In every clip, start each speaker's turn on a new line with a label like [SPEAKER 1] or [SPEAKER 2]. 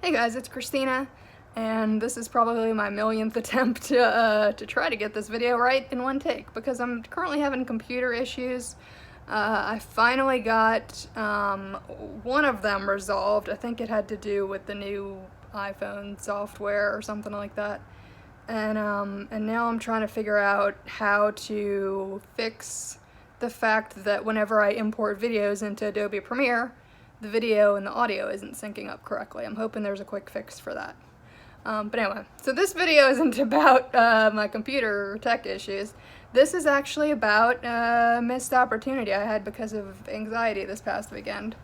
[SPEAKER 1] Hey guys, it's Christina, and this is probably my millionth attempt to try to get this video right in one take because I'm currently having computer issues. I finally got one of them resolved. I think it had to do with the new iPhone software or something like that. And now I'm trying to figure out how to fix the fact that whenever I import videos into Adobe Premiere, the video and the audio isn't syncing up correctly. I'm hoping there's a quick fix for that. But anyway, so this video isn't about my computer tech issues. This is actually about a missed opportunity I had because of anxiety this past weekend.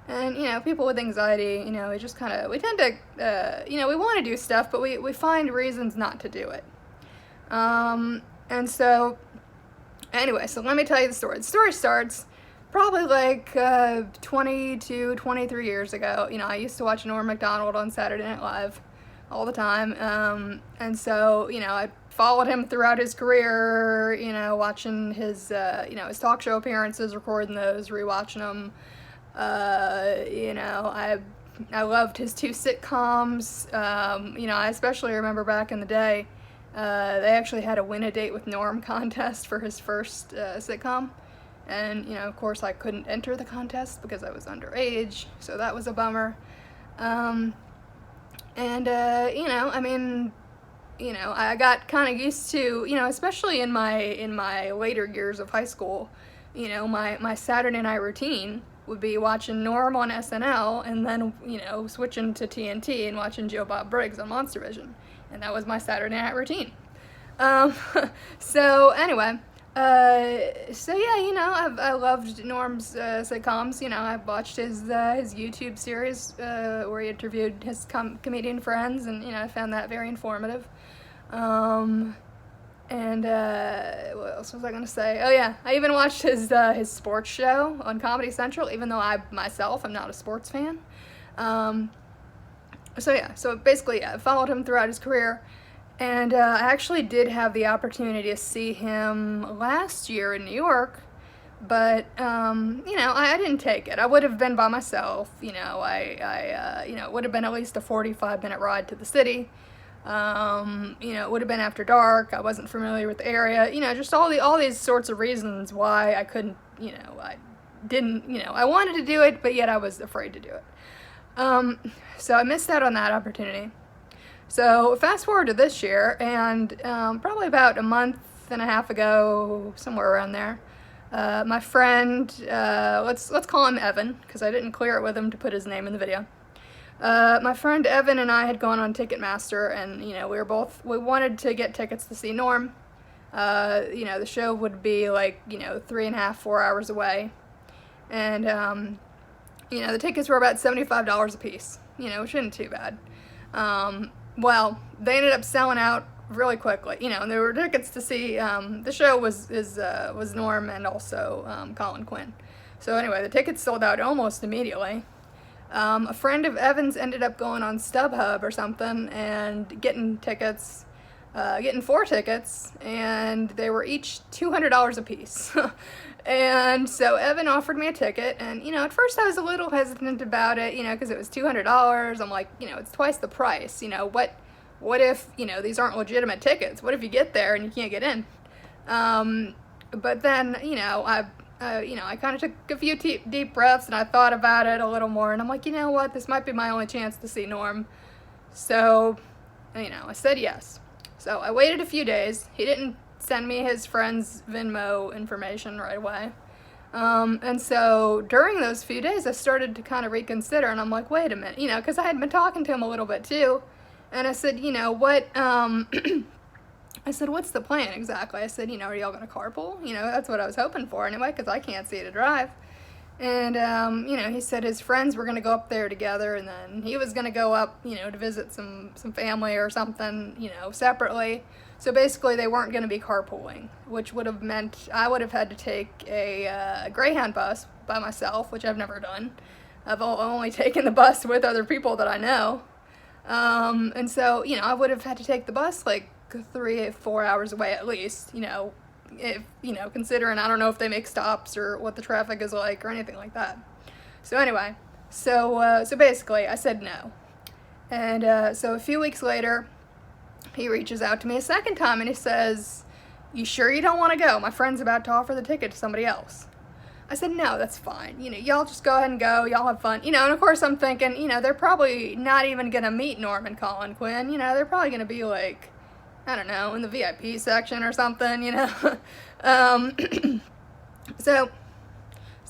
[SPEAKER 1] And, people with anxiety, we just we tend to, we want to do stuff, but we find reasons not to do it. And so, anyway, so let me tell you the story. The story starts probably like 22, 23 years ago. I used to watch Norm Macdonald on Saturday Night Live all the time. And so, I followed him throughout his career, watching his, his talk show appearances, recording those, rewatching them. I loved his two sitcoms. I especially remember back in the day, they actually had a Win a Date with Norm contest for his first sitcom. And, of course I couldn't enter the contest because I was underage, so that was a bummer. I got kind of used to, especially in my later years of high school, my Saturday night routine would be watching Norm on SNL and then, switching to TNT and watching Joe Bob Briggs on Monster Vision. And that was my Saturday night routine. So anyway, I loved Norm's sitcoms. I've watched his YouTube series where he interviewed his comedian friends, and I found that very informative. What else was I gonna say? Oh yeah, I even watched his sports show on Comedy Central, even though I myself am not a sports fan. So basically, I followed him throughout his career. And I actually did have the opportunity to see him last year in New York, but, I didn't take it. I would have been by myself, it would have been at least a 45-minute ride to the city. It would have been after dark. I wasn't familiar with the area, just all these sorts of reasons why I couldn't, I didn't, I wanted to do it, but yet I was afraid to do it. So I missed out on that opportunity. So fast forward to this year, and probably about a month and a half ago, somewhere around there, my friend, let's call him Evan, because I didn't clear it with him to put his name in the video. My friend Evan and I had gone on Ticketmaster, and we wanted to get tickets to see Norm. The show would be like 3.5, 4 hours away, and the tickets were about $75 a piece, which isn't too bad. Well, they ended up selling out really quickly, and there were tickets to see, the show was Norm and also, Colin Quinn. So anyway, the tickets sold out almost immediately. A friend of Evan's ended up going on StubHub or something and getting 4 tickets, and they were each $200 a piece. And so Evan offered me a ticket, and, at first I was a little hesitant about it, because it was $200. I'm like, it's twice the price. What if, these aren't legitimate tickets? What if you get there and you can't get in? But then, I kind of took a few deep breaths, and I thought about it a little more, and I'm like, what? This might be my only chance to see Norm. So, I said yes. So I waited a few days. He didn't send me his friend's Venmo information right away. And so during those few days, I started to kind of reconsider, and I'm like, wait a minute, because I had been talking to him a little bit too. And I said, what, I said, what's the plan exactly? I said, are y'all going to carpool? That's what I was hoping for anyway, because I can't see to drive. And, he said his friends were going to go up there together, and then he was going to go up, to visit some family or something, separately. So basically they weren't going to be carpooling, which would have meant I would have had to take a Greyhound bus by myself, which I've never done. I've only taken the bus with other people that I know. And so, I would have had to take the bus like 3-4 hours away at least, if, considering I don't know if they make stops or what the traffic is like or anything like that. So anyway, so basically I said no. And so a few weeks later, he reaches out to me a second time and he says, "You sure you don't want to go? My friend's about to offer the ticket to somebody else." I said, "No, that's fine. Y'all just go ahead and go. Y'all have fun." And of course I'm thinking, they're probably not even going to meet Norman Colin Quinn. They're probably going to be like, I don't know, in the VIP section or something, um, so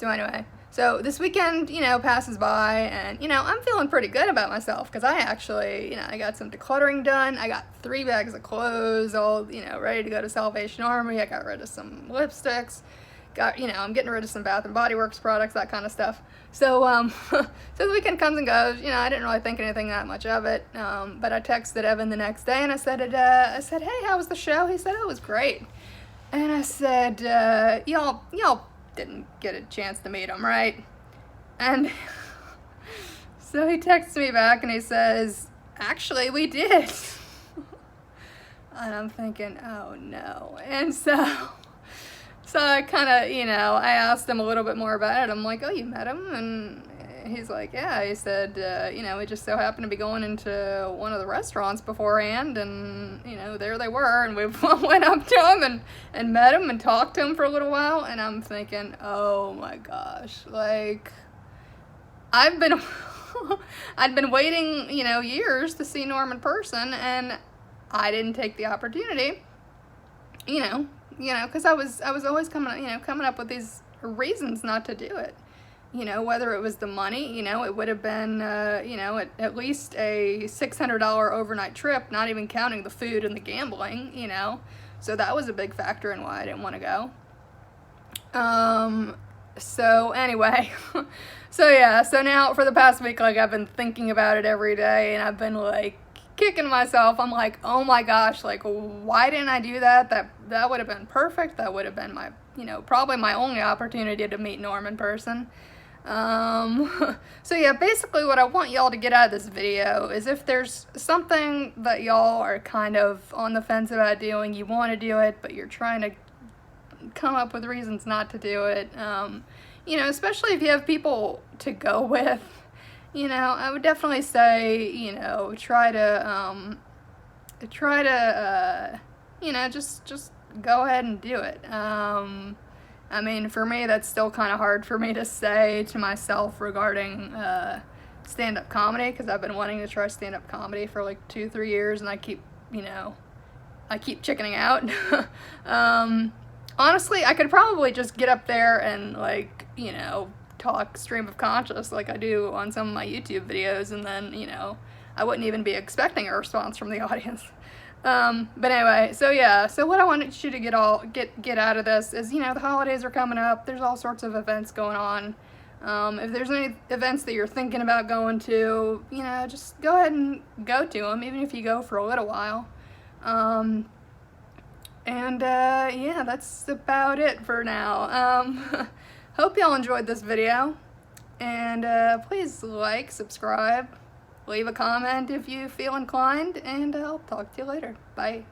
[SPEAKER 1] anyway, so this weekend, passes by, and, I'm feeling pretty good about myself, because I actually, I got some decluttering done. I got 3 bags of clothes, all, ready to go to Salvation Army. I got rid of some lipsticks. I'm getting rid of some Bath and Body Works products, that kind of stuff. So, so the weekend comes and goes. I didn't really think anything that much of it. But I texted Evan the next day and I said, "Hey, how was the show?" He said, "Oh, it was great." And I said, y'all didn't get a chance to meet him, right?" And so he texts me back and he says, "Actually, we did." And I'm thinking, oh no. And so I kind of, I asked him a little bit more about it. I'm like, "Oh, you met him?" And he's like, "Yeah." He said, we just so happened to be going into one of the restaurants beforehand, and, there they were, and we went up to him and met him and talked to him for a little while. And I'm thinking, oh my gosh, like, I'd been waiting, years to see Norm in person, and I didn't take the opportunity, because I was always coming up with these reasons not to do it. Whether it was the money, it would have been, at least a $600 overnight trip, not even counting the food and the gambling, so that was a big factor in why I didn't want to go. So anyway, so now for the past week, like, I've been thinking about it every day, and I've been, like, kicking myself. I'm like, oh my gosh, like, why didn't I do that? That would have been perfect. That would have been my, probably my only opportunity to meet Norm in person. So yeah, basically what I want y'all to get out of this video is, if there's something that y'all are kind of on the fence about doing, you want to do it, but you're trying to come up with reasons not to do it, especially if you have people to go with, I would definitely say, try to, just go ahead and do it. I mean, for me, that's still kind of hard for me to say to myself regarding stand-up comedy, because I've been wanting to try stand-up comedy for like 2-3 years, and I keep chickening out. Honestly, I could probably just get up there and, like, talk stream of conscious like I do on some of my YouTube videos, and then, I wouldn't even be expecting a response from the audience. But anyway, so yeah, so what I wanted you to get out of this is, the holidays are coming up. There's all sorts of events going on. If there's any events that you're thinking about going to, just go ahead and go to them, even if you go for a little while. Yeah, that's about it for now. Hope y'all enjoyed this video, and please like, subscribe, leave a comment if you feel inclined, and I'll talk to you later. Bye.